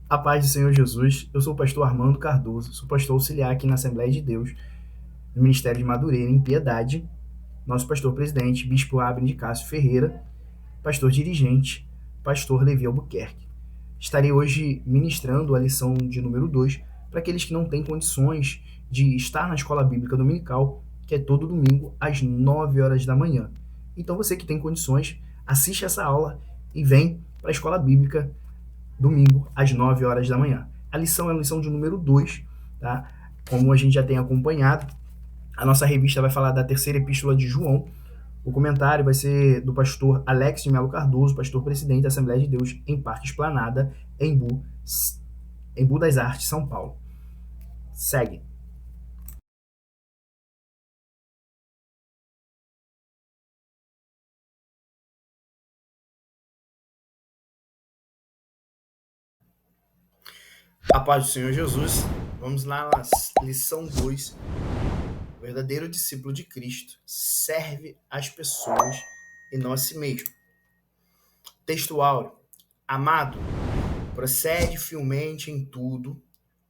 A paz do Senhor Jesus, eu sou o pastor Armando Cardoso, sou pastor auxiliar aqui na Assembleia de Deus, no Ministério de Madureira, em Piedade, nosso pastor presidente, Bispo Abner de Cássio Ferreira, pastor dirigente, pastor Levi Albuquerque. Estarei hoje ministrando a lição de número 2 para aqueles que não têm condições de estar na escola bíblica dominical, que é todo domingo às 9 horas da manhã. Então você que tem condições, assiste essa aula e vem para a escola bíblica domingo, às 9 horas da manhã. A lição é a lição de número 2, tá? Como a gente já tem acompanhado, a nossa revista vai falar da terceira epístola de João. O comentário vai ser do pastor Alex de Melo Cardoso, pastor presidente da Assembleia de Deus em Parque Esplanada, Embu das Artes, São Paulo. Segue. A paz do Senhor Jesus. Vamos lá na lição 2. O verdadeiro discípulo de Cristo serve as pessoas e não a si mesmo. Texto áureo. Amado, procede fielmente em tudo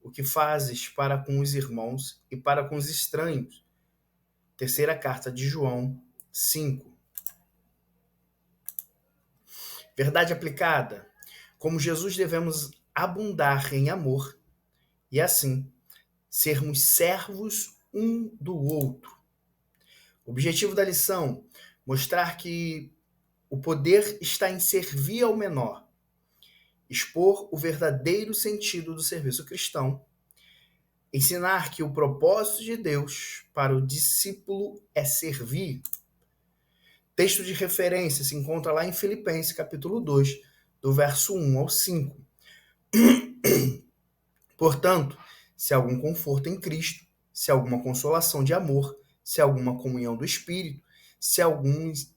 o que fazes para com os irmãos e para com os estranhos. Terceira carta de João 5. Verdade aplicada. Como Jesus devemos abundar em amor e assim sermos servos um do outro. Objetivo da lição: mostrar que o poder está em servir ao menor, expor o verdadeiro sentido do serviço cristão, ensinar que o propósito de Deus para o discípulo é servir. Texto de referência se encontra lá em Filipenses, capítulo 2, do verso 1 ao 5. Portanto, se há algum conforto em Cristo, se há alguma consolação de amor, se há alguma comunhão do Espírito, se há alguns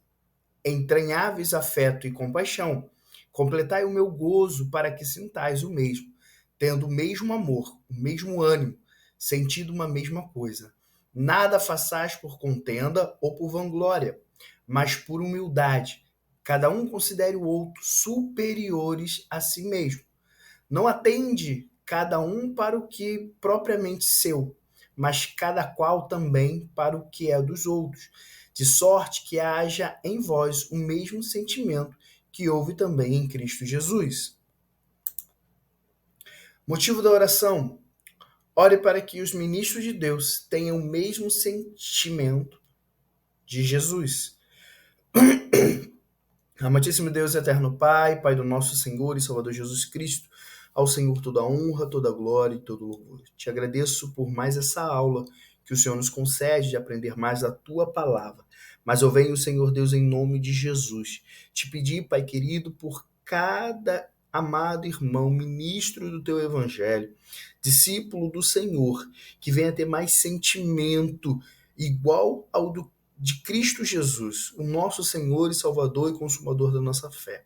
entranháveis afeto e compaixão, completai o meu gozo para que sintais o mesmo, tendo o mesmo amor, o mesmo ânimo, sentindo uma mesma coisa. Nada façais por contenda ou por vanglória, mas por humildade. Cada um considere o outro superiores a si mesmo. Não atende cada um para o que propriamente seu, mas cada qual também para o que é dos outros, de sorte que haja em vós o mesmo sentimento que houve também em Cristo Jesus. Motivo da oração: ore para que os ministros de Deus tenham o mesmo sentimento de Jesus. Amantíssimo Deus, eterno Pai, Pai do nosso Senhor e Salvador Jesus Cristo, ao Senhor toda a honra, toda a glória e todo o louvor. Te agradeço por mais essa aula que o Senhor nos concede de aprender mais a Tua palavra. Mas eu venho, Senhor Deus, em nome de Jesus, te pedir, Pai querido, por cada amado irmão, ministro do Teu Evangelho, discípulo do Senhor, que venha ter mais sentimento igual ao de Cristo Jesus, o nosso Senhor e Salvador e Consumador da nossa fé.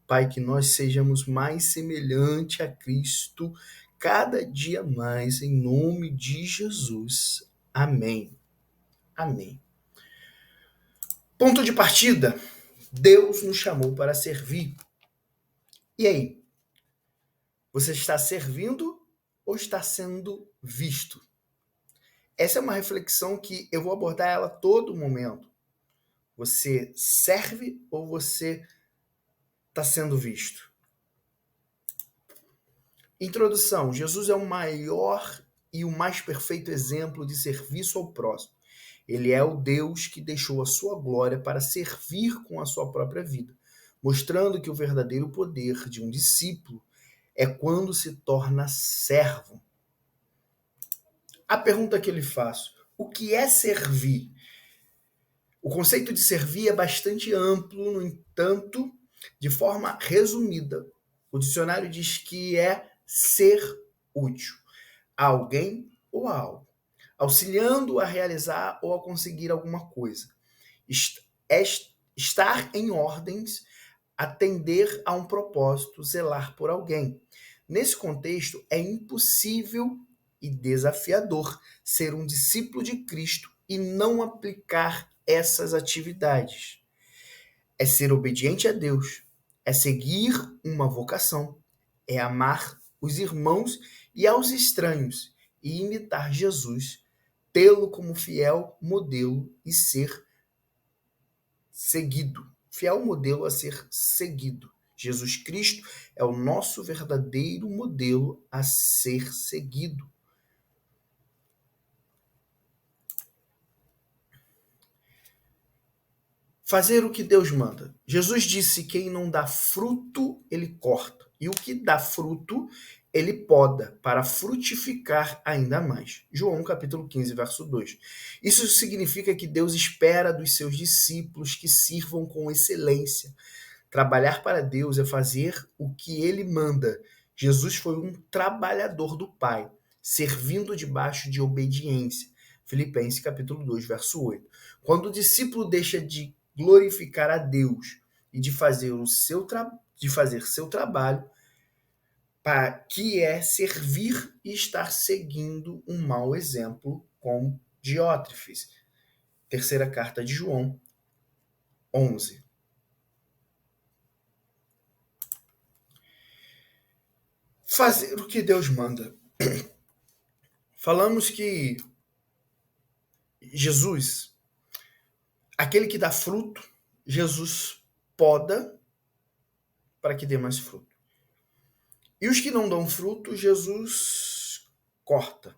Pai, que nós sejamos mais semelhante a Cristo cada dia mais, em nome de Jesus. Amém. Amém. Ponto de partida: Deus nos chamou para servir. E aí? Você está servindo ou está sendo visto? Essa é uma reflexão que eu vou abordar ela a todo momento. Você serve ou você está sendo visto? Introdução: Jesus é o maior e o mais perfeito exemplo de serviço ao próximo. Ele é o Deus que deixou a sua glória para servir com a sua própria vida, mostrando que o verdadeiro poder de um discípulo é quando se torna servo. A pergunta que eu lhe faço: o que é servir? O conceito de servir é bastante amplo, no entanto, de forma resumida, o dicionário diz que é ser útil a alguém ou a algo, auxiliando a realizar ou a conseguir alguma coisa. Estar em ordens, atender a um propósito, zelar por alguém. Nesse contexto, é impossível e desafiador ser um discípulo de Cristo e não aplicar essas atividades. É ser obediente a Deus, é seguir uma vocação, é amar os irmãos e aos estranhos, e imitar Jesus, tê-lo como fiel modelo e ser seguido. Fiel modelo a ser seguido. Jesus Cristo é o nosso verdadeiro modelo a ser seguido. Fazer o que Deus manda. Jesus disse: quem não dá fruto, ele corta. E o que dá fruto, ele poda, para frutificar ainda mais. João capítulo 15, verso 2. Isso significa que Deus espera dos seus discípulos que sirvam com excelência. Trabalhar para Deus é fazer o que ele manda. Jesus foi um trabalhador do Pai, servindo debaixo de obediência. Filipenses capítulo 2, verso 8. Quando o discípulo deixa de glorificar a Deus e de fazer seu trabalho, que é servir e estar seguindo um mau exemplo com Diótrefes. Terceira carta de João 11. Fazer o que Deus manda. Falamos que Jesus, aquele que dá fruto, Jesus poda para que dê mais fruto. E os que não dão fruto, Jesus corta.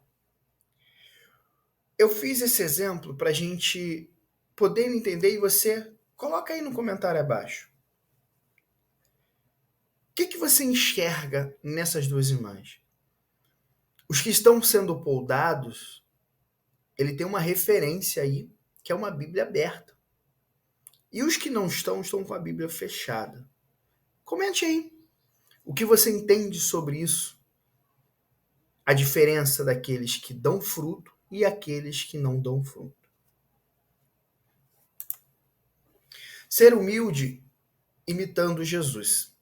Eu fiz esse exemplo para a gente poder entender e você coloca aí no comentário abaixo. O que você enxerga nessas duas imagens? Os que estão sendo podados, ele tem uma referência aí, que é uma Bíblia aberta. E os que não estão com a Bíblia fechada. Comente aí. O que você entende sobre isso? A diferença daqueles que dão fruto e aqueles que não dão fruto. Ser humilde imitando Jesus.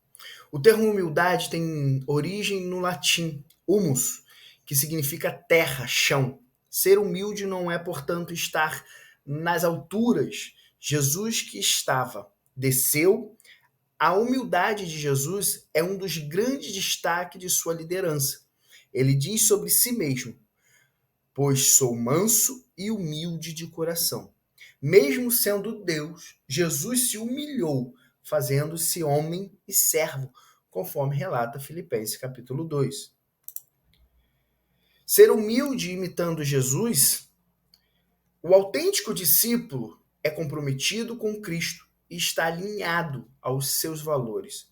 O termo humildade tem origem no latim humus, que significa terra, chão. Ser humilde não é, portanto, estar nas alturas. Jesus que estava, desceu. A humildade de Jesus é um dos grandes destaques de sua liderança. Ele diz sobre si mesmo: pois sou manso e humilde de coração. Mesmo sendo Deus, Jesus se humilhou, fazendo-se homem e servo, conforme relata Filipenses capítulo 2. Ser humilde imitando Jesus, o autêntico discípulo é comprometido com Cristo e está alinhado aos seus valores.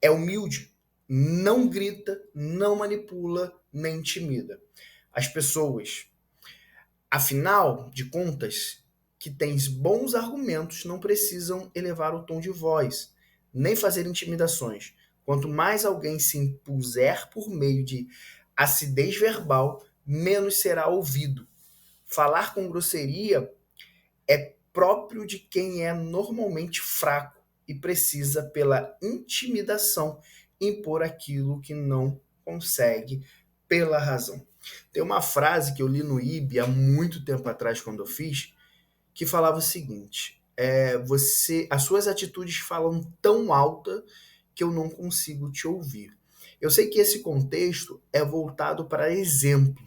É humilde, não grita, não manipula, nem intimida as pessoas. Afinal de contas, que tens bons argumentos não precisam elevar o tom de voz, nem fazer intimidações. Quanto mais alguém se impuser por meio de acidez verbal, menos será ouvido. Falar com grosseria é próprio de quem é normalmente fraco e precisa, pela intimidação, impor aquilo que não consegue pela razão. Tem uma frase que eu li no IB há muito tempo atrás, quando eu fiz, que falava o seguinte: as suas atitudes falam tão alta que eu não consigo te ouvir. Eu sei que esse contexto é voltado para exemplo,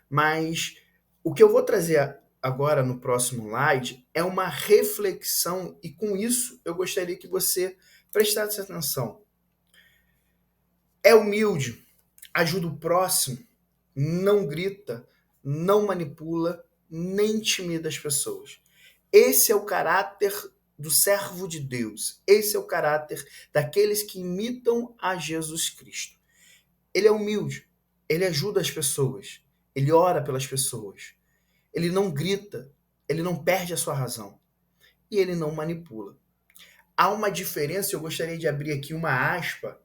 mas o que eu vou trazer agora no próximo slide é uma reflexão, e com isso eu gostaria que você prestasse atenção. É humilde, ajuda o próximo, não grita, não manipula, nem intimida as pessoas. Esse é o caráter do servo de Deus. Esse é o caráter daqueles que imitam a Jesus Cristo. Ele é humilde, ele ajuda as pessoas, ele ora pelas pessoas, ele não grita, ele não perde a sua razão e ele não manipula. Há uma diferença, eu gostaria de abrir aqui uma aspa,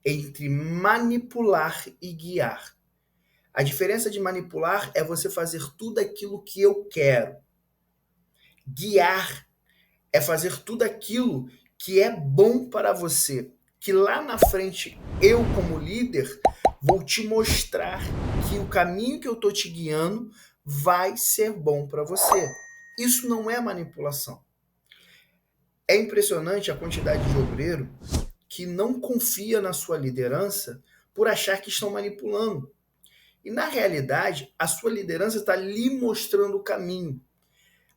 entre manipular e guiar. A diferença de manipular é você fazer tudo aquilo que eu quero. Guiar é fazer tudo aquilo que é bom para você. Que lá na frente, eu como líder, vou te mostrar que o caminho que eu estou te guiando vai ser bom para você. Isso não é manipulação. É impressionante a quantidade de obreiro que não confia na sua liderança por achar que estão manipulando. E na realidade, a sua liderança está lhe mostrando o caminho.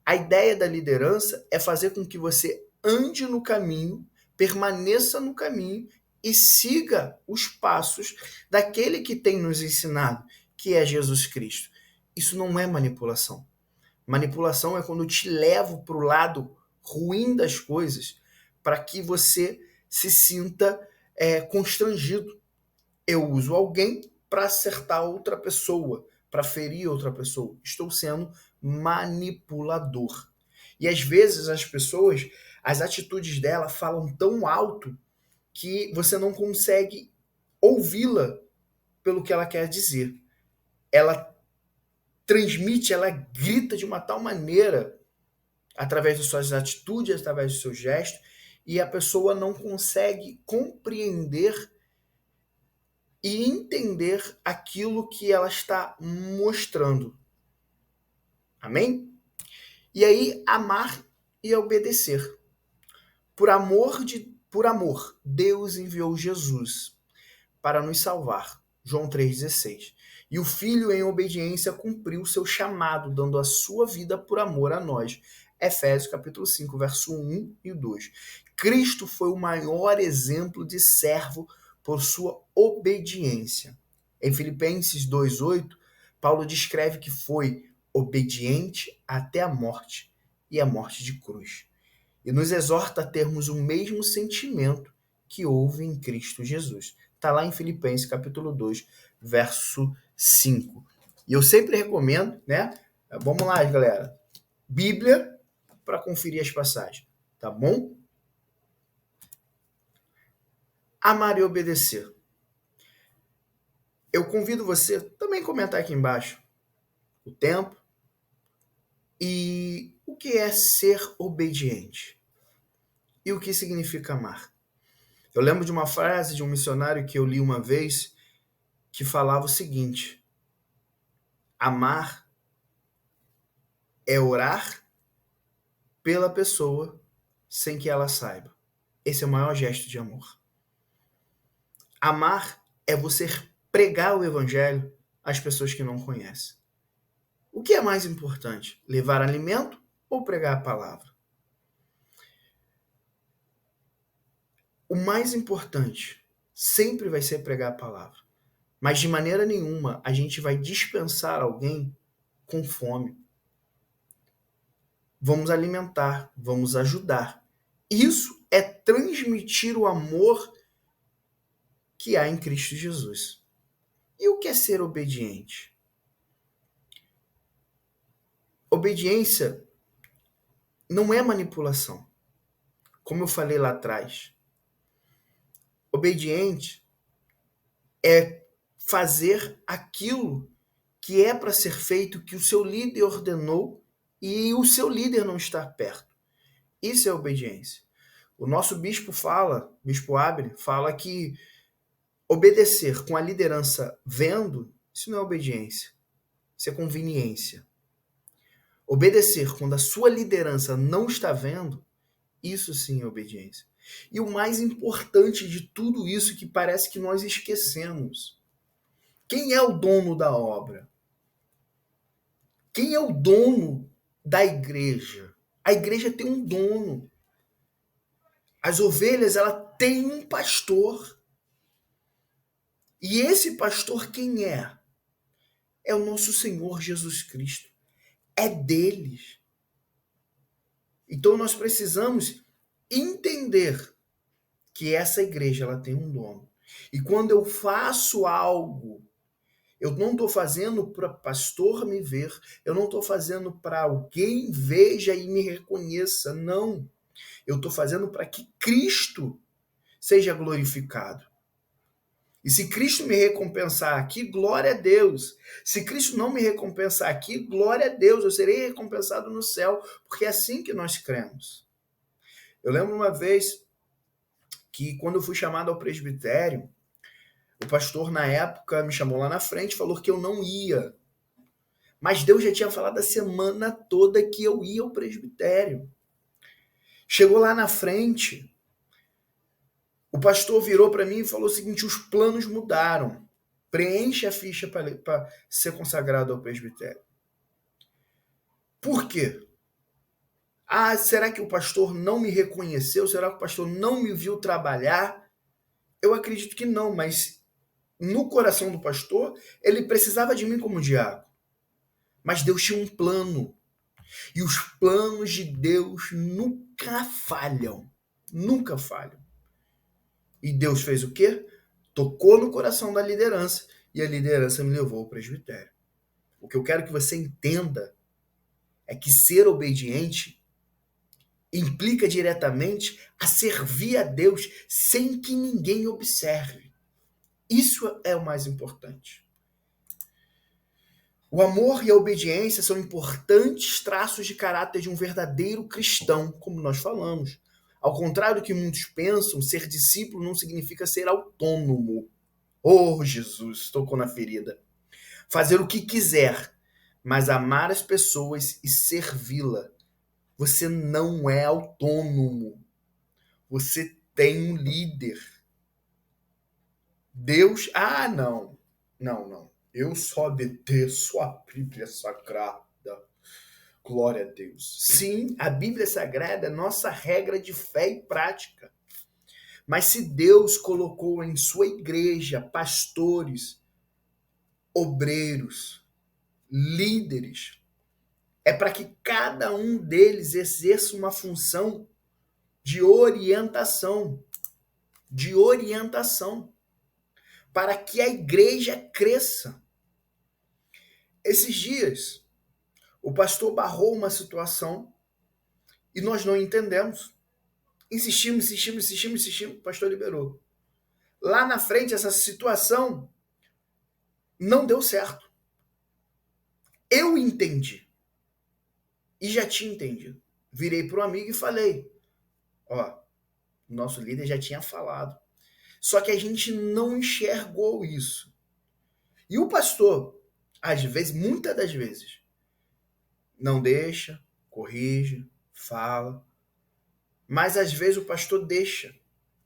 A ideia da liderança é fazer com que você ande no caminho, permaneça no caminho e siga os passos daquele que tem nos ensinado, que é Jesus Cristo. Isso não é manipulação. Manipulação é quando eu te levo para o lado ruim das coisas para que você se sinta constrangido. Eu uso alguém para acertar outra pessoa, para ferir outra pessoa. Estou sendo manipulador. E às vezes as pessoas, as atitudes dela falam tão alto que você não consegue ouvi-la pelo que ela quer dizer. Ela transmite, ela grita de uma tal maneira através das suas atitudes, através do seu gesto, e a pessoa não consegue compreender e entender aquilo que ela está mostrando. Amém? E aí, amar e obedecer. Por amor, Deus enviou Jesus para nos salvar. João 3,16. E o Filho, em obediência, cumpriu seu chamado, dando a sua vida por amor a nós. Efésios capítulo 5, verso 1 e 2. Cristo foi o maior exemplo de servo por sua obediência. Em Filipenses 2,8, Paulo descreve que foi obediente até a morte, e a morte de cruz. E nos exorta a termos o mesmo sentimento que houve em Cristo Jesus. Está lá em Filipenses capítulo 2, verso 5. E eu sempre recomendo, né? Vamos lá, galera. Bíblia para conferir as passagens, tá bom? Amar e obedecer. Eu convido você também a comentar aqui embaixo o tempo e o que é ser obediente e o que significa amar. Eu lembro de uma frase de um missionário que eu li uma vez que falava o seguinte: amar é orar pela pessoa sem que ela saiba. Esse é o maior gesto de amor. Amar é você pregar o evangelho às pessoas que não conhecem. O que é mais importante? Levar alimento ou pregar a palavra? O mais importante sempre vai ser pregar a palavra. Mas de maneira nenhuma a gente vai dispensar alguém com fome. Vamos alimentar, vamos ajudar. Isso é transmitir o amor que há em Cristo Jesus. E o que é ser obediente? Obediência não é manipulação, como eu falei lá atrás. Obediente é fazer aquilo que é para ser feito, que o seu líder ordenou e o seu líder não está perto. Isso é obediência. O nosso bispo Abre, fala que obedecer com a liderança vendo, isso não é obediência, isso é conveniência. Obedecer quando a sua liderança não está vendo, isso sim é obediência. E o mais importante de tudo isso que parece que nós esquecemos. Quem é o dono da obra? Quem é o dono da igreja? A igreja tem um dono. As ovelhas, ela tem um pastor. E esse pastor quem é? É o nosso Senhor Jesus Cristo. É deles. Então nós precisamos entender que essa igreja ela tem um dono. E quando eu faço algo, eu não estou fazendo para pastor me ver, eu não estou fazendo para alguém veja e me reconheça, não. Eu estou fazendo para que Cristo seja glorificado. E se Cristo me recompensar aqui, glória a Deus. Se Cristo não me recompensar aqui, glória a Deus, eu serei recompensado no céu, porque é assim que nós cremos. Eu lembro uma vez que quando eu fui chamado ao presbitério, o pastor na época me chamou lá na frente e falou que eu não ia. Mas Deus já tinha falado a semana toda que eu ia ao presbitério. Chegou lá na frente, O pastor virou para mim e falou o seguinte: os planos mudaram. Preenche a ficha para ser consagrado ao presbitério. Por quê? Ah, será que o pastor não me reconheceu? Será que o pastor não me viu trabalhar? Eu acredito que não, mas no coração do pastor, ele precisava de mim como diácono. Mas Deus tinha um plano. E os planos de Deus nunca falham. Nunca falham. E Deus fez o quê? Tocou no coração da liderança. E a liderança me levou ao presbitério. O que eu quero que você entenda é que ser obediente implica diretamente a servir a Deus sem que ninguém observe. Isso é o mais importante. O amor e a obediência são importantes traços de caráter de um verdadeiro cristão, como nós falamos. Ao contrário do que muitos pensam, ser discípulo não significa ser autônomo. Oh, Jesus, tocou na ferida. Fazer o que quiser, mas amar as pessoas e servi-la. Você não é autônomo. Você tem um líder. Deus... Ah, não. Não. Eu só obedeço a Bíblia Sagrada. Glória a Deus. Sim, a Bíblia Sagrada é nossa regra de fé e prática. Mas se Deus colocou em sua igreja pastores, obreiros, líderes, é para que cada um deles exerça uma função de orientação, para que a igreja cresça. Esses dias, o pastor barrou uma situação e nós não entendemos. Insistimos, o pastor liberou. Lá na frente, essa situação não deu certo. Eu entendi. E já tinha entendido. Virei para o amigo e falei, ó, o nosso líder já tinha falado. Só que a gente não enxergou isso. E o pastor, às vezes, muitas das vezes, não deixa, corrige, fala. Mas às vezes o pastor deixa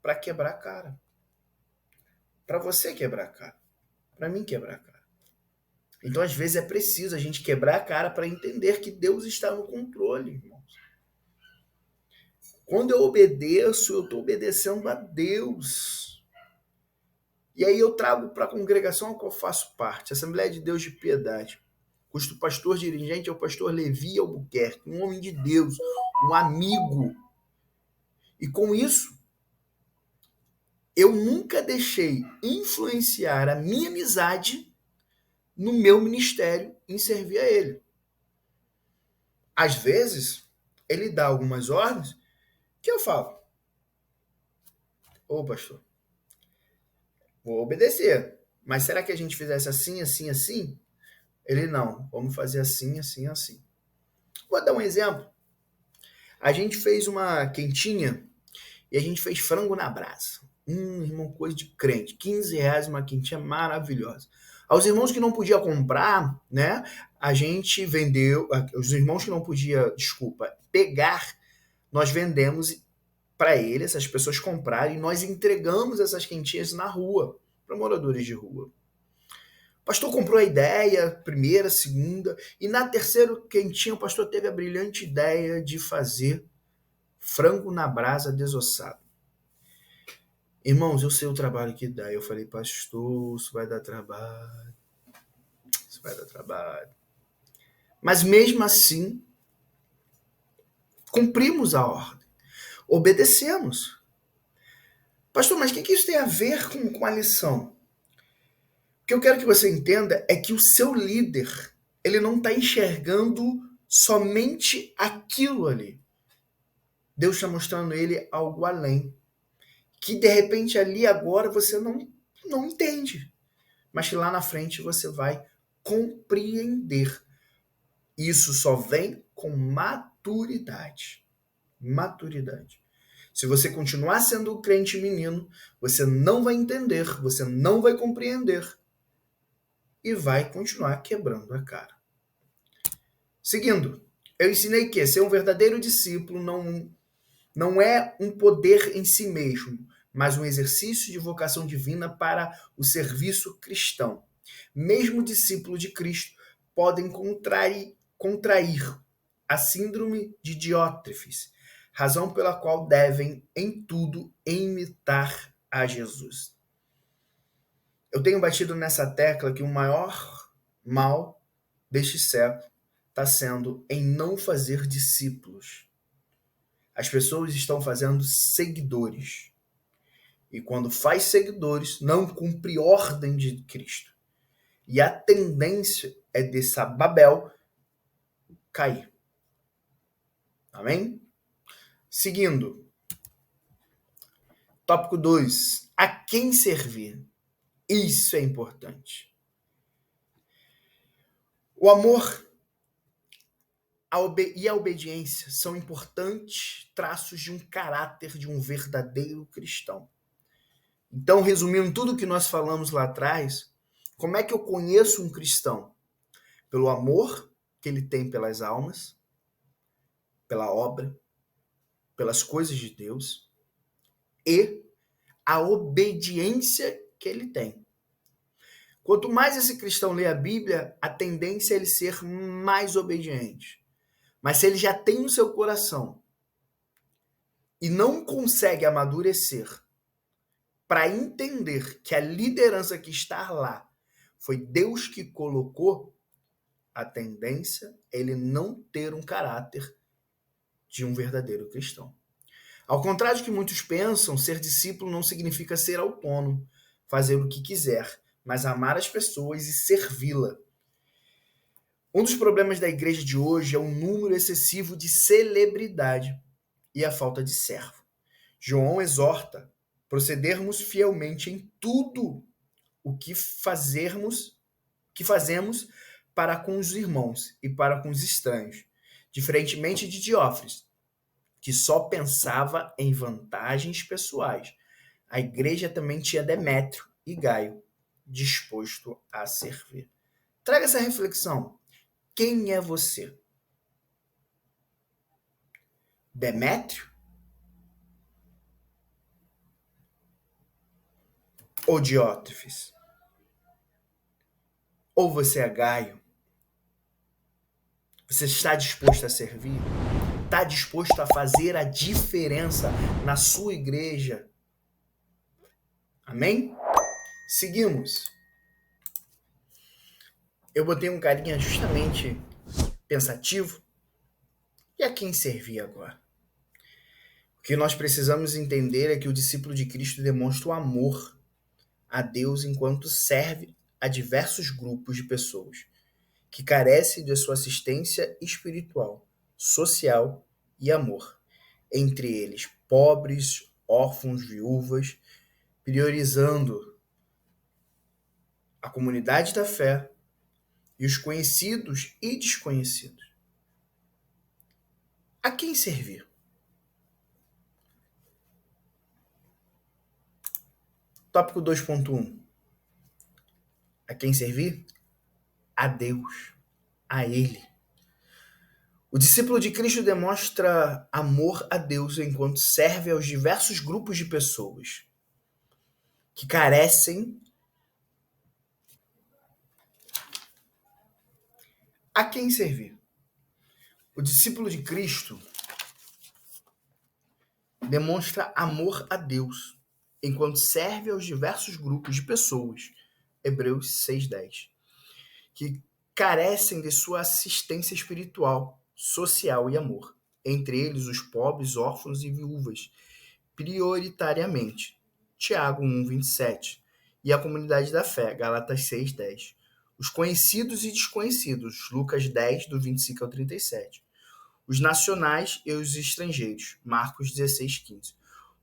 para quebrar a cara. Para você quebrar a cara. Para mim quebrar a cara. Então, às vezes, é preciso a gente quebrar a cara para entender que Deus está no controle, irmãos. Quando eu obedeço, eu estou obedecendo a Deus. E aí eu trago para a congregação a qual eu faço parte, a Assembleia de Deus de Piedade, cujo pastor dirigente é o pastor Levi Albuquerque, um homem de Deus, um amigo. E com isso, eu nunca deixei influenciar a minha amizade no meu ministério em servir a ele. Às vezes, ele dá algumas ordens que eu falo, ô pastor, vou obedecer, mas será que a gente fizesse assim, assim, assim? Ele, não, vamos fazer assim, assim, assim. Vou dar um exemplo. A gente fez uma quentinha e a gente fez frango na brasa. Irmão, coisa de crente. R$ 15 uma quentinha maravilhosa. Aos irmãos que não podiam comprar, né? A gente vendeu. Os irmãos que não podiam, pegar, nós vendemos para eles, essas pessoas comprarem, e nós entregamos essas quentinhas na rua, para moradores de rua. O pastor comprou a ideia, primeira, segunda, e na terceira quentinha o pastor teve a brilhante ideia de fazer frango na brasa desossado. Irmãos, eu sei o trabalho que dá. Eu falei, pastor, isso vai dar trabalho. Isso vai dar trabalho. Mas mesmo assim, cumprimos a ordem. Obedecemos. Pastor, mas o que isso tem a ver com a lição? O que eu quero que você entenda é que o seu líder, ele não está enxergando somente aquilo ali. Deus está mostrando ele algo além. Que de repente ali agora você não entende. Mas que lá na frente você vai compreender. Isso só vem com maturidade. Maturidade. Se você continuar sendo o crente menino, você não vai entender, você não vai compreender e vai continuar quebrando a cara. Seguindo, eu ensinei que ser um verdadeiro discípulo não é um poder em si mesmo, mas um exercício de vocação divina para o serviço cristão. Mesmo discípulos de Cristo podem contrair a síndrome de Diótrefes, razão pela qual devem, em tudo, imitar a Jesus. Eu tenho batido nessa tecla que o maior mal deste século está sendo em não fazer discípulos. As pessoas estão fazendo seguidores. E quando faz seguidores, não cumpre ordem de Cristo. E a tendência é dessa Babel cair. Amém? Seguindo. Tópico 2. A quem servir? Isso é importante. O amor e a obediência são importantes traços de um caráter de um verdadeiro cristão. Então, resumindo tudo o que nós falamos lá atrás, como é que eu conheço um cristão? Pelo amor que ele tem pelas almas, pela obra, pelas coisas de Deus e a obediência que ele tem. Quanto mais esse cristão lê a Bíblia, a tendência é ele ser mais obediente. Mas se ele já tem no seu coração e não consegue amadurecer para entender que a liderança que está lá foi Deus que colocou, a tendência é ele não ter um caráter de um verdadeiro cristão. Ao contrário do que muitos pensam, ser discípulo não significa ser autônomo, fazer o que quiser, mas amar as pessoas e servi-la. Um dos problemas da igreja de hoje é o número excessivo de celebridade e a falta de servo. João exorta procedermos fielmente em tudo o que fazemos para com os irmãos e para com os estranhos, diferentemente de Diótrefes, que só pensava em vantagens pessoais. A igreja também tinha Demétrio e Gaio, disposto a servir. Traga essa reflexão. Quem é você? Demétrio? Ou Diótrefes? Ou você é Gaio? Você está disposto a servir? Está disposto a fazer a diferença na sua igreja? Amém? Seguimos. Eu botei um carinha justamente pensativo. E a quem servir agora? O que nós precisamos entender é que o discípulo de Cristo demonstra o amor a Deus enquanto serve a diversos grupos de pessoas que carecem de sua assistência espiritual, social e amor. Entre eles, pobres, órfãos, viúvas, priorizando a comunidade da fé e os conhecidos e desconhecidos. A quem servir? Tópico 2.1. A quem servir? A Deus, a Ele. O discípulo de Cristo demonstra amor a Deus enquanto serve aos diversos grupos de pessoas que carecem. A quem servir? O discípulo de Cristo demonstra amor a Deus enquanto serve aos diversos grupos de pessoas, Hebreus 6:10, que carecem de sua assistência espiritual, social e amor, entre eles os pobres, órfãos e viúvas, prioritariamente, Tiago 1:27, e a comunidade da fé, Gálatas 6:10, os conhecidos e desconhecidos, Lucas 10, do 25 ao 37, os nacionais e os estrangeiros, Marcos 16:15.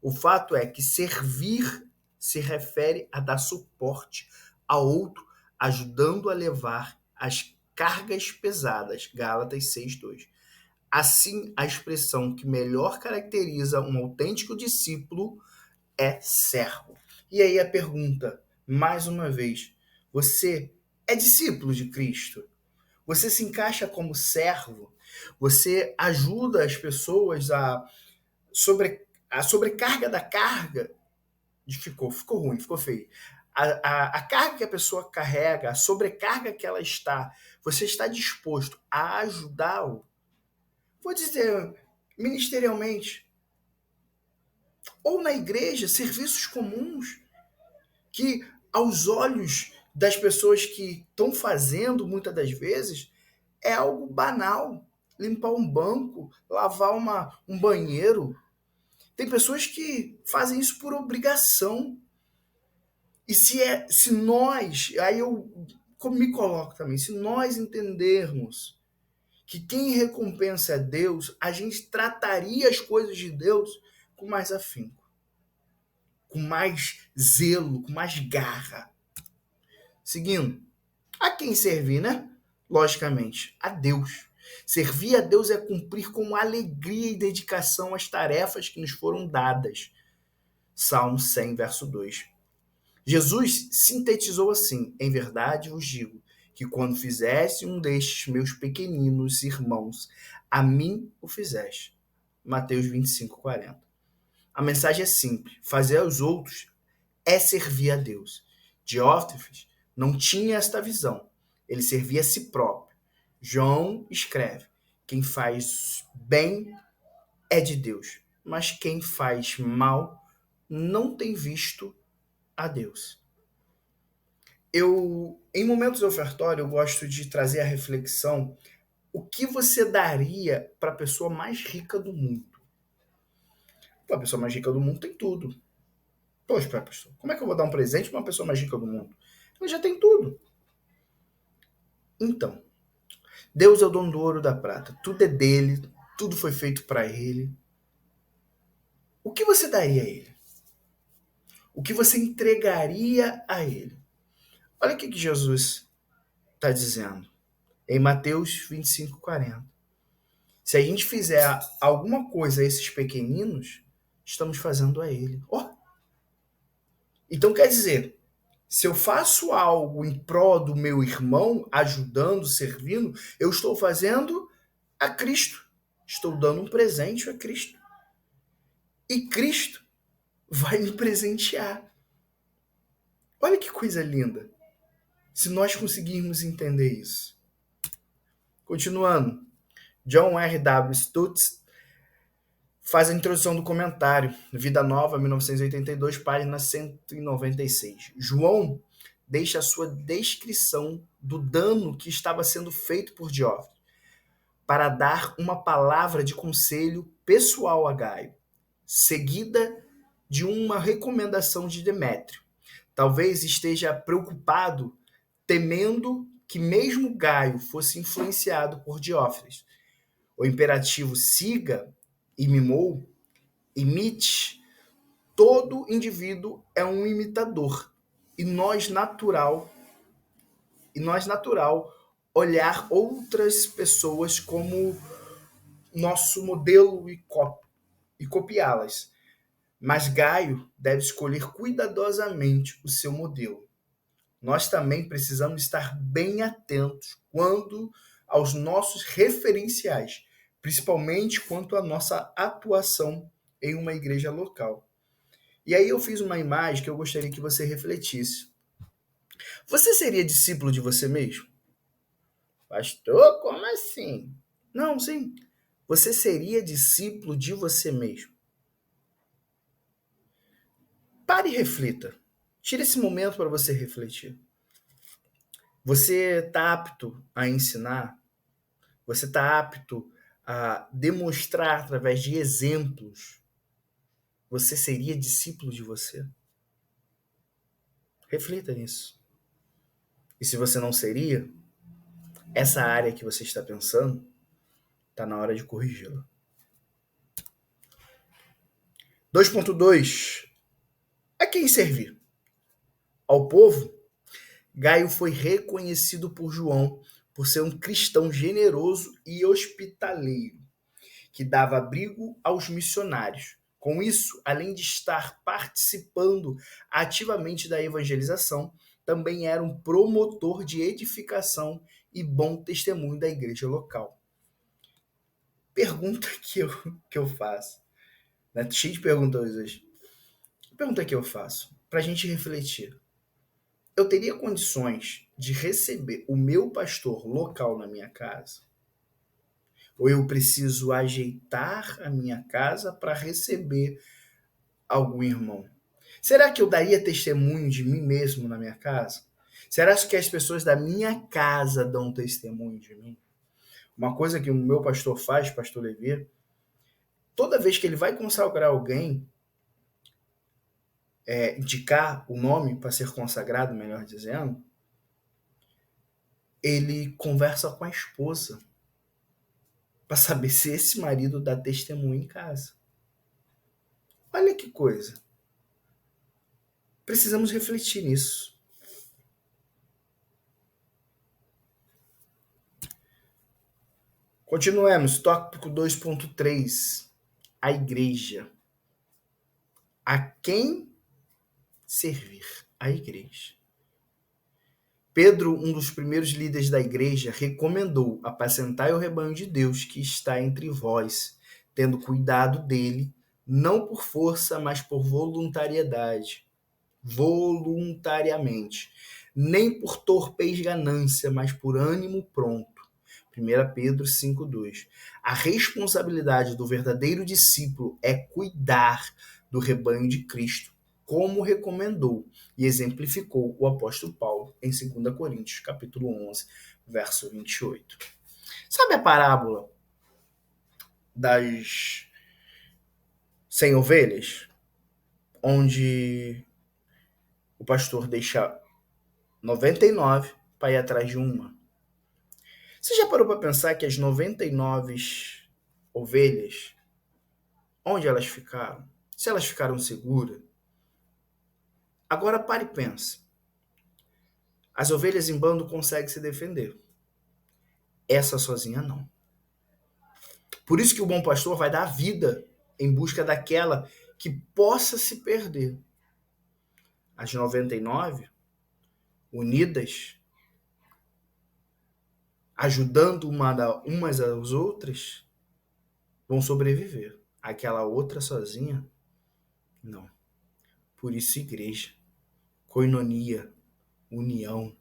O fato é que servir se refere a dar suporte a outro, ajudando a levar as cargas pesadas, Gálatas 6:2. Assim, a expressão que melhor caracteriza um autêntico discípulo é servo. E aí a pergunta, mais uma vez, você é discípulo de Cristo? Você se encaixa como servo? Você ajuda as pessoas a sobrecarga da carga ficou ruim, ficou feio. A carga que a pessoa carrega, a sobrecarga que ela está, você está disposto a ajudá-lo? Vou dizer, ministerialmente, ou na igreja, serviços comuns, que aos olhos das pessoas que estão fazendo, muitas das vezes, é algo banal. Limpar um banco, lavar um banheiro. Tem pessoas que fazem isso por obrigação. E se nós, aí eu me coloco também, se nós entendermos que quem recompensa é Deus, a gente trataria as coisas de Deus com mais afinco, com mais zelo, com mais garra. Seguindo, a quem servir, né? Logicamente, a Deus. Servir a Deus é cumprir com alegria e dedicação as tarefas que nos foram dadas. Salmo 100, verso 2. Jesus sintetizou assim: em verdade vos digo, que quando fizesse um destes meus pequeninos irmãos, a mim o fizeste. Mateus 25, 40. A mensagem é simples: fazer aos outros é servir a Deus. Diótrefes não tinha esta visão. Ele servia a si próprio. João escreve: quem faz bem é de Deus, mas quem faz mal não tem visto a Deus. Em momentos de ofertório, eu gosto de trazer a reflexão: o que você daria para a pessoa mais rica do mundo? Pô, a pessoa mais rica do mundo tem tudo. Poxa, pessoa, como é que eu vou dar um presente para uma pessoa mais rica do mundo? Ela já tem tudo. Então, Deus é o dono do ouro e da prata. Tudo é dele, tudo foi feito para ele. O que você daria a ele? O que você entregaria a ele? Olha o que Jesus está dizendo em Mateus 25, 40. Se a gente fizer alguma coisa a esses pequeninos, estamos fazendo a ele. Oh! Então quer dizer, se eu faço algo em prol do meu irmão, ajudando, servindo, eu estou fazendo a Cristo. Estou dando um presente a Cristo. E Cristo vai me presentear. Olha que coisa linda. Se nós conseguirmos entender isso. Continuando. John R. W. Stutz faz a introdução do comentário. Vida Nova, 1982, página 196. João deixa a sua descrição do dano que estava sendo feito por Diótrefes, para dar uma palavra de conselho pessoal a Gaio, seguida de uma recomendação de Demétrio. Talvez esteja preocupado, temendo que mesmo Gaio fosse influenciado por Diótrefes. O imperativo siga e mimou, imite. Todo indivíduo é um imitador e nós natural olhar outras pessoas como nosso modelo e copiá-las. Mas Gaio deve escolher cuidadosamente o seu modelo. Nós também precisamos estar bem atentos quando aos nossos referenciais, principalmente quanto à nossa atuação em uma igreja local. E aí eu fiz uma imagem que eu gostaria que você refletisse. Você seria discípulo de você mesmo? Pastor, como assim? Não, sim. Você seria discípulo de você mesmo. Pare e reflita. Tire esse momento para você refletir. Você está apto a ensinar? Você está apto a demonstrar através de exemplos? Você seria discípulo de você? Reflita nisso. E se você não seria, essa área que você está pensando, está na hora de corrigi-la. 2.2. A quem servir? Ao povo? Gaio foi reconhecido por João por ser um cristão generoso e hospitaleiro, que dava abrigo aos missionários. Com isso, além de estar participando ativamente da evangelização, também era um promotor de edificação e bom testemunho da igreja local. Pergunta que eu faço. Né? Cheio de perguntas hoje. Pergunta que eu faço, para a gente refletir. Eu teria condições de receber o meu pastor local na minha casa? Ou eu preciso ajeitar a minha casa para receber algum irmão? Será que eu daria testemunho de mim mesmo na minha casa? Será que as pessoas da minha casa dão testemunho de mim? Uma coisa que o meu pastor faz, pastor Levi, toda vez que ele vai consagrar alguém, indicar o nome para ser consagrado, melhor dizendo, ele conversa com a esposa para saber se esse marido dá testemunho em casa. Olha que coisa. Precisamos refletir nisso. Continuemos. Tópico 2.3. A igreja. A quem servir? A igreja. Pedro, um dos primeiros líderes da igreja, recomendou: apacentai o rebanho de Deus que está entre vós, tendo cuidado dele, não por força, mas por voluntariedade. Voluntariamente. Nem por torpez ganância, mas por ânimo pronto. 1 Pedro 5,2. A responsabilidade do verdadeiro discípulo é cuidar do rebanho de Cristo, como recomendou e exemplificou o apóstolo Paulo em 2 Coríntios, capítulo 11, verso 28. Sabe a parábola das 100 ovelhas? Onde o pastor deixa 99 para ir atrás de uma. Você já parou para pensar que as 99 ovelhas, onde elas ficaram? Se elas ficaram seguras? Agora pare e pense. As ovelhas em bando conseguem se defender. Essa sozinha não. Por isso que o bom pastor vai dar a vida em busca daquela que possa se perder. As 99, unidas, ajudando umas às outras, vão sobreviver. Aquela outra sozinha, não. Por isso, igreja, coinonia, união.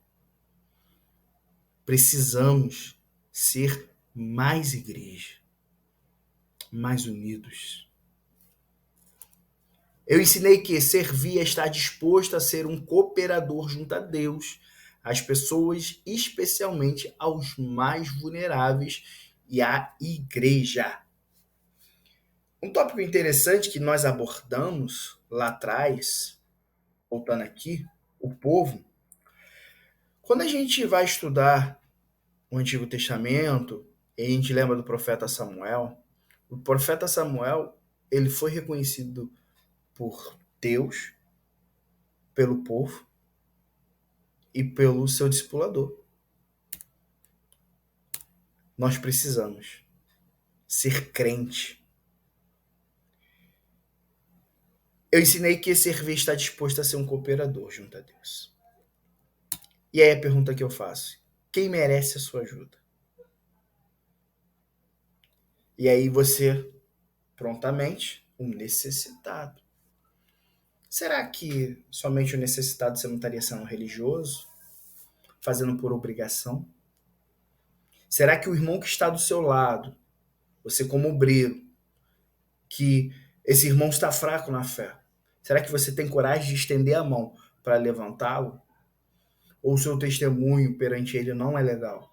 Precisamos ser mais igreja, mais unidos. Eu ensinei que servir é estar disposto a ser um cooperador junto a Deus, às pessoas, especialmente aos mais vulneráveis e à igreja. Um tópico interessante que nós abordamos lá atrás, voltando aqui, o povo. Quando a gente vai estudar o Antigo Testamento, e a gente lembra do profeta Samuel, o profeta Samuel, ele foi reconhecido por Deus, pelo povo e pelo seu discipulador. Nós precisamos ser crente. Eu ensinei que servir está disposto a ser um cooperador junto a Deus. E aí a pergunta que eu faço: quem merece a sua ajuda? E aí você, prontamente, um necessitado. Será que somente o necessitado você não estaria sendo religioso? Fazendo por obrigação? Será que o irmão que está do seu lado, você como obreiro, que esse irmão está fraco na fé, será que você tem coragem de estender a mão para levantá-lo? Ou o seu testemunho perante ele não é legal?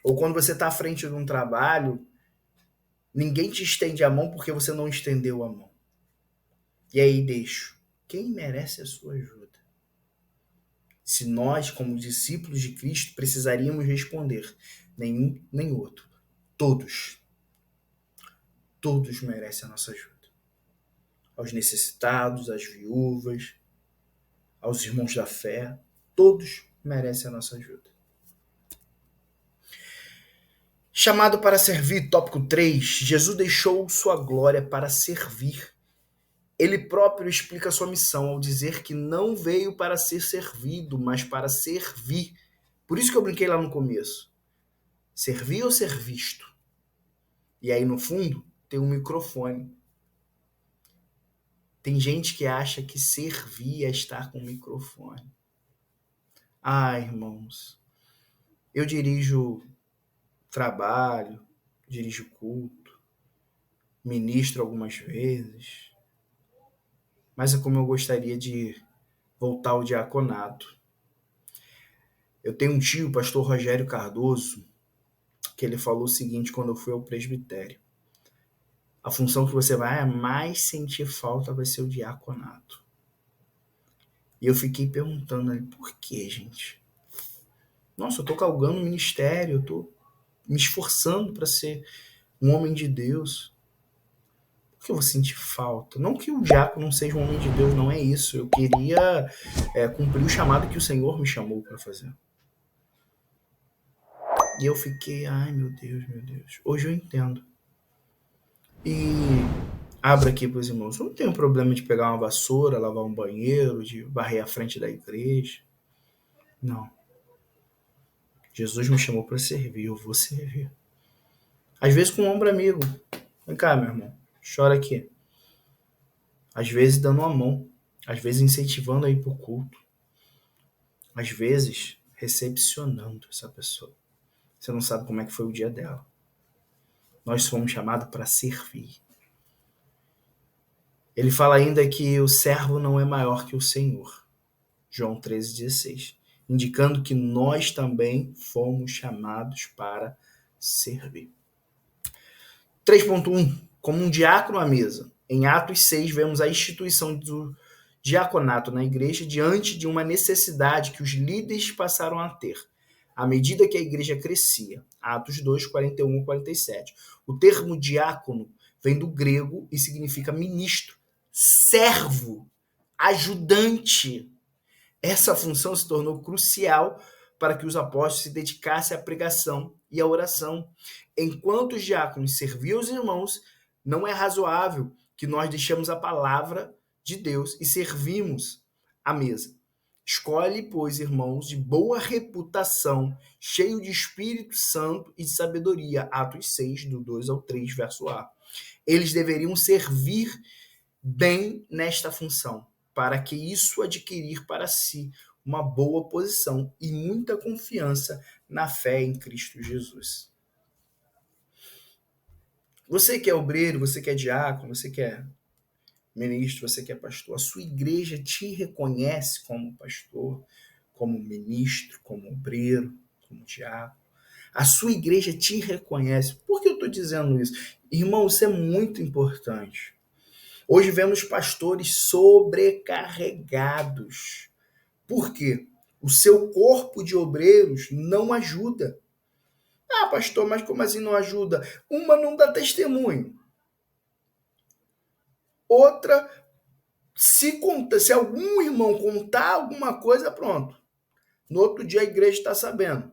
Ou quando você está à frente de um trabalho, ninguém te estende a mão porque você não estendeu a mão. E aí deixo. Quem merece a sua ajuda? Se nós, como discípulos de Cristo, precisaríamos responder: nenhum nem outro. Todos. Todos merecem a nossa ajuda. Aos necessitados, às viúvas, aos irmãos da fé, todos merecem a nossa ajuda. Chamado para servir, tópico 3. Jesus deixou sua glória para servir. Ele próprio explica sua missão ao dizer que não veio para ser servido, mas para servir. Por isso que eu brinquei lá no começo. Servir ou ser visto? E aí no fundo tem um microfone. Tem gente que acha que servir é estar com o microfone. Ah, irmãos, eu dirijo trabalho, dirijo culto, ministro algumas vezes, mas é como eu gostaria de voltar ao diaconato. Eu tenho um tio, o pastor Rogério Cardoso, que ele falou o seguinte quando eu fui ao presbitério: a função que você vai mais sentir falta vai ser o diaconato. E eu fiquei perguntando ali, por quê, gente? Nossa, eu tô galgando o ministério, eu tô me esforçando para ser um homem de Deus. Por que eu vou sentir falta? Não que o diácono não seja um homem de Deus, não é isso. Eu queria cumprir o chamado que o Senhor me chamou para fazer. E eu fiquei, ai meu Deus, meu Deus. Hoje eu entendo. E abro aqui para os irmãos. Eu não tenho problema de pegar uma vassoura, lavar um banheiro, de varrer a frente da igreja. Não. Jesus me chamou para servir, eu vou servir. Às vezes com um ombro amigo. Vem cá, meu irmão. Chora aqui. Às vezes dando uma mão. Às vezes incentivando a ir pro culto. Às vezes recepcionando essa pessoa. Você não sabe como é que foi o dia dela. Nós fomos chamados para servir. Ele fala ainda que o servo não é maior que o Senhor. João 13,16. Indicando que nós também fomos chamados para servir. 3.1. Como um diácono à mesa. Em Atos 6, vemos a instituição do diaconato na igreja diante de uma necessidade que os líderes passaram a ter, à medida que a igreja crescia. Atos 2, 41 a 47. O termo diácono vem do grego e significa ministro, servo, ajudante. Essa função se tornou crucial para que os apóstolos se dedicassem à pregação e à oração. Enquanto os diáconos serviam os irmãos, não é razoável que nós deixemos a palavra de Deus e servimos a mesa. Escolhe, pois, irmãos de boa reputação, cheio de Espírito Santo e de sabedoria. Atos 6, do 2 ao 3, verso A. Eles deveriam servir bem nesta função, para que isso adquirir para si uma boa posição e muita confiança na fé em Cristo Jesus. Você que é obreiro, você que é diácono, você que é ministro, você que é pastor, a sua igreja te reconhece como pastor, como ministro, como obreiro, como diácono. A sua igreja te reconhece. Por que eu estou dizendo isso? Irmão, isso é muito importante. Hoje vemos pastores sobrecarregados. Por quê? O seu corpo de obreiros não ajuda. Ah, pastor, mas como assim não ajuda? Uma não dá testemunho. Outra, se algum irmão contar alguma coisa, pronto. No outro dia a igreja está sabendo.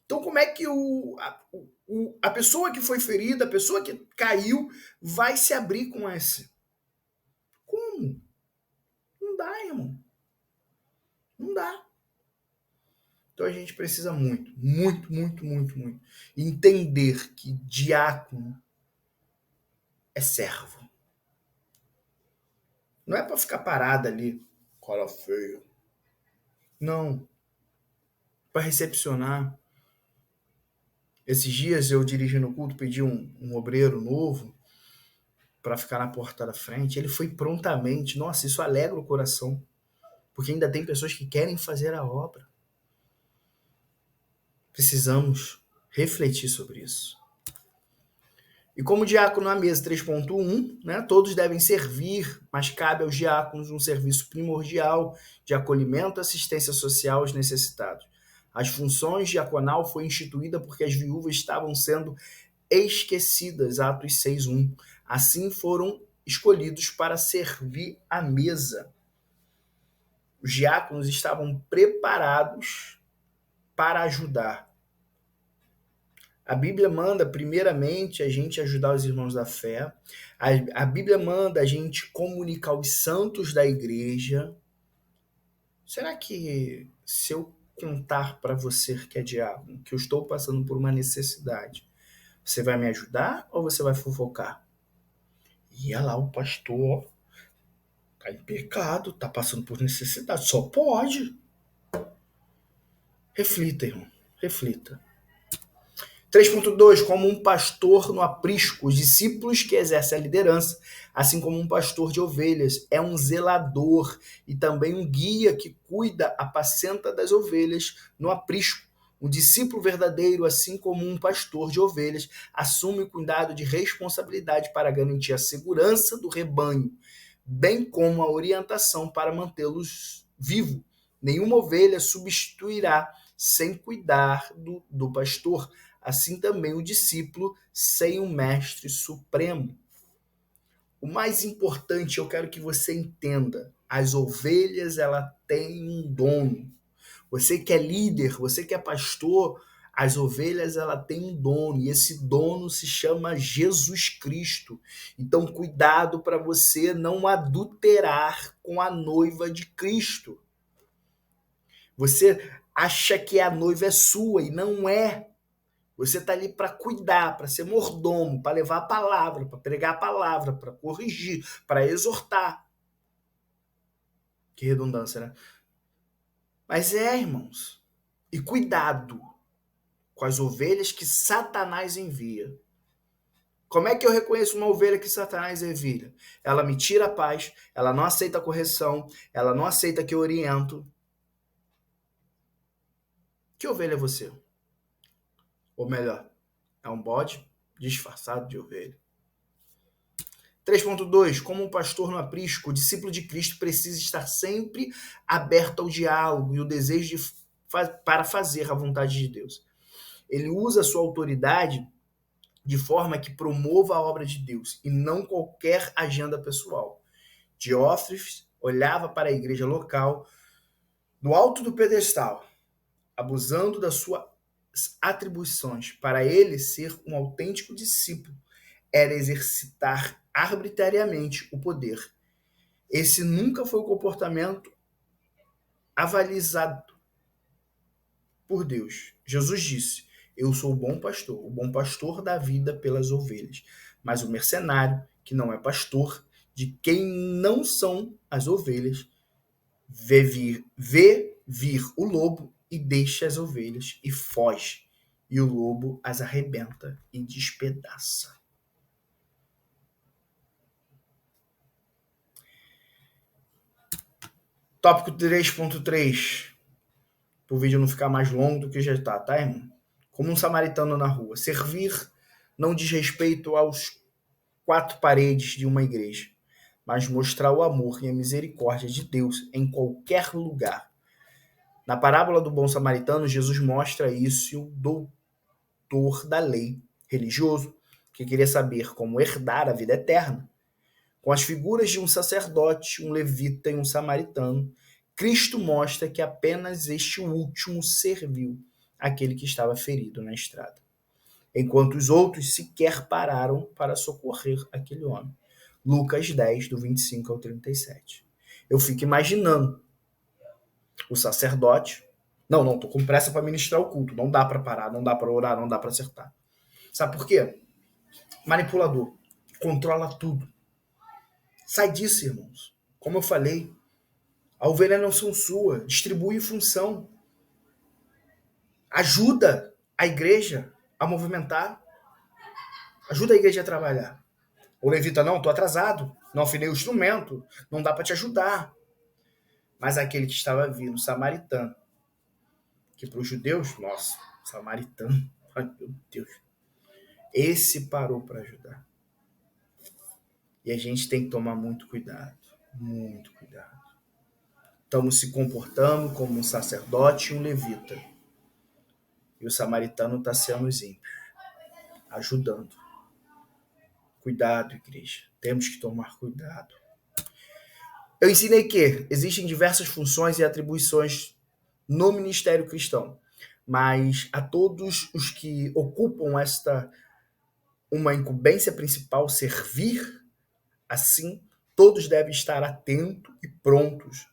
Então como é que a pessoa que foi ferida, a pessoa que caiu, vai se abrir com esse? Como? Não dá, irmão. Não dá. Então a gente precisa muito entender que diácono é servo. Não é para ficar parado ali, cara feio. Não. Para recepcionar. Esses dias eu dirigindo o culto, pedi um obreiro novo para ficar na porta da frente. Ele foi prontamente. Nossa, isso alegra o coração. Porque ainda tem pessoas que querem fazer a obra. Precisamos refletir sobre isso. E como diácono na mesa 3.1, né, todos devem servir, mas cabe aos diáconos um serviço primordial de acolhimento e assistência social aos necessitados. As funções diaconal foi instituída porque as viúvas estavam sendo esquecidas, Atos 6.1. Assim foram escolhidos para servir a mesa. Os diáconos estavam preparados para ajudar. A Bíblia manda, primeiramente, a gente ajudar os irmãos da fé. A Bíblia manda a gente comunicar os santos da igreja. Será que se eu contar para você que é diácono, que eu estou passando por uma necessidade, você vai me ajudar ou você vai fofocar? Ia lá o pastor Tá em pecado, tá passando por necessidade. Só pode. Reflita, irmão. Reflita. 3.2, como um pastor no aprisco, os discípulos que exercem a liderança, assim como um pastor de ovelhas, é um zelador e também um guia que cuida, apacenta das ovelhas no aprisco. Um discípulo verdadeiro, assim como um pastor de ovelhas, assume o cuidado de responsabilidade para garantir a segurança do rebanho, bem como a orientação para mantê-los vivos. Nenhuma ovelha substituirá sem cuidar do pastor. Assim também o discípulo sem um mestre supremo. O mais importante, eu quero que você entenda, as ovelhas, ela tem um dono. Você que é líder, você que é pastor, as ovelhas, ela tem um dono, e esse dono se chama Jesus Cristo. Então, cuidado para você não adulterar com a noiva de Cristo. Você acha que a noiva é sua e não é. Você está ali para cuidar, para ser mordomo, para levar a palavra, para pregar a palavra, para corrigir, para exortar. Que redundância, né? Mas irmãos, e cuidado com as ovelhas que Satanás envia. Como é que eu reconheço uma ovelha que Satanás envia? Ela me tira a paz, ela não aceita a correção, ela não aceita que eu oriento. Que ovelha é você? Ou melhor, é um bode disfarçado de ovelha. 3.2, como um pastor no aprisco, o discípulo de Cristo precisa estar sempre aberto ao diálogo e o desejo para fazer a vontade de Deus. Ele usa a sua autoridade de forma que promova a obra de Deus e não qualquer agenda pessoal. Diótrefes olhava para a igreja local do alto do pedestal, abusando das suas atribuições. Para ele ser um autêntico discípulo era exercitar arbitrariamente o poder. Esse nunca foi o comportamento avalizado por Deus. Jesus disse: eu sou o bom pastor dá vida pelas ovelhas. Mas o mercenário, que não é pastor, de quem não são as ovelhas, vê vir o lobo e deixa as ovelhas e foge. E o lobo as arrebenta e despedaça. Tópico 3.3. Para o vídeo não ficar mais longo do que já está, tá, irmão? Como um samaritano na rua. Servir não diz respeito aos quatro paredes de uma igreja, mas mostrar o amor e a misericórdia de Deus em qualquer lugar. Na parábola do bom samaritano, Jesus mostra isso e o doutor da lei religioso, que queria saber como herdar a vida eterna, com as figuras de um sacerdote, um levita e um samaritano, Cristo mostra que apenas este último serviu aquele que estava ferido na estrada, enquanto os outros sequer pararam para socorrer aquele homem. Lucas 10, do 25 ao 37. Eu fico imaginando o sacerdote. Não, tô com pressa para ministrar o culto. Não dá para parar, não dá para orar, não dá para acertar. Sabe por quê? Manipulador. Controla tudo. Sai disso, irmãos. Como eu falei, a ovelha não são sua. Distribui função. Ajuda a igreja a movimentar. Ajuda a igreja a trabalhar. O levita, não, tô atrasado. Não afinei o instrumento. Não dá para te ajudar. Mas aquele que estava vindo, samaritano, que para os judeus, nossa, samaritano, ai meu Deus, esse parou para ajudar. E a gente tem que tomar muito cuidado, muito cuidado. Estamos se comportando como um sacerdote e um levita. E o samaritano está sendo os ímpios, ajudando. Cuidado, igreja. Temos que tomar cuidado. Eu ensinei que existem diversas funções e atribuições no ministério cristão, mas a todos os que ocupam uma incumbência principal, servir, assim, todos devem estar atentos e prontos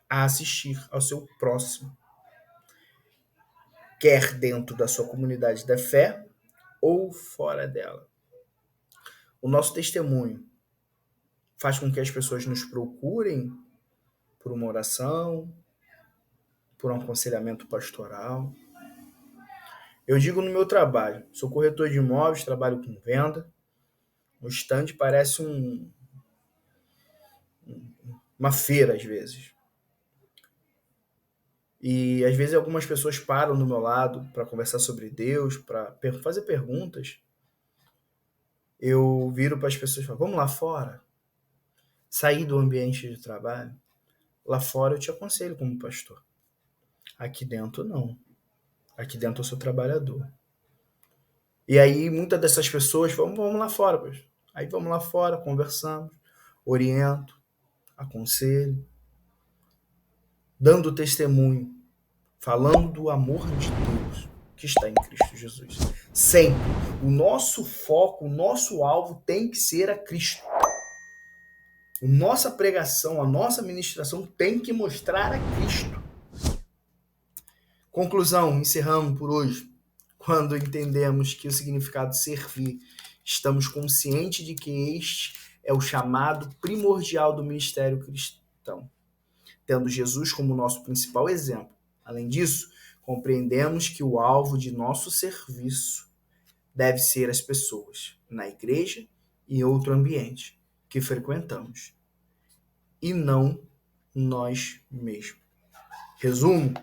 a assistir ao seu próximo, quer dentro da sua comunidade da fé ou fora dela. O nosso testemunho faz com que as pessoas nos procurem por uma oração, por um aconselhamento pastoral. Eu digo no meu trabalho, sou corretor de imóveis, trabalho com venda. O stand parece uma feira às vezes. E às vezes algumas pessoas param do meu lado para conversar sobre Deus, para fazer perguntas. Eu viro para as pessoas e falo, vamos lá fora? Sair do ambiente de trabalho? Lá fora eu te aconselho como pastor. Aqui dentro não. Aqui dentro eu sou trabalhador. E aí muitas dessas pessoas falam, vamos lá fora, pastor. Aí vamos lá fora, conversamos, oriento, aconselho, dando testemunho, falando do amor de Deus que está em Cristo Jesus. Sempre. O nosso foco, o nosso alvo tem que ser a Cristo. A nossa pregação, a nossa ministração tem que mostrar a Cristo. Conclusão, encerramos por hoje. Quando entendemos que o significado servir, estamos conscientes de que este é o chamado primordial do ministério cristão, tendo Jesus como nosso principal exemplo. Além disso, compreendemos que o alvo de nosso serviço deve ser as pessoas, na igreja e em outro ambiente que frequentamos, e não nós mesmos. Resumo,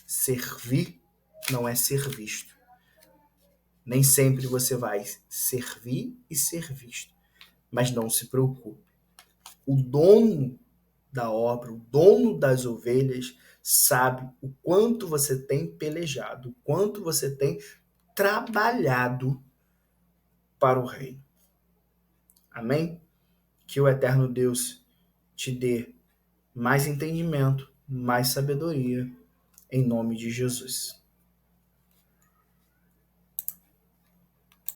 servir não é ser visto. Nem sempre você vai servir e ser visto, mas não se preocupe. O dono da obra, o dono das ovelhas, sabe o quanto você tem pelejado, o quanto você tem trabalhado para o reino. Amém? Que o eterno Deus te dê mais entendimento, mais sabedoria, em nome de Jesus.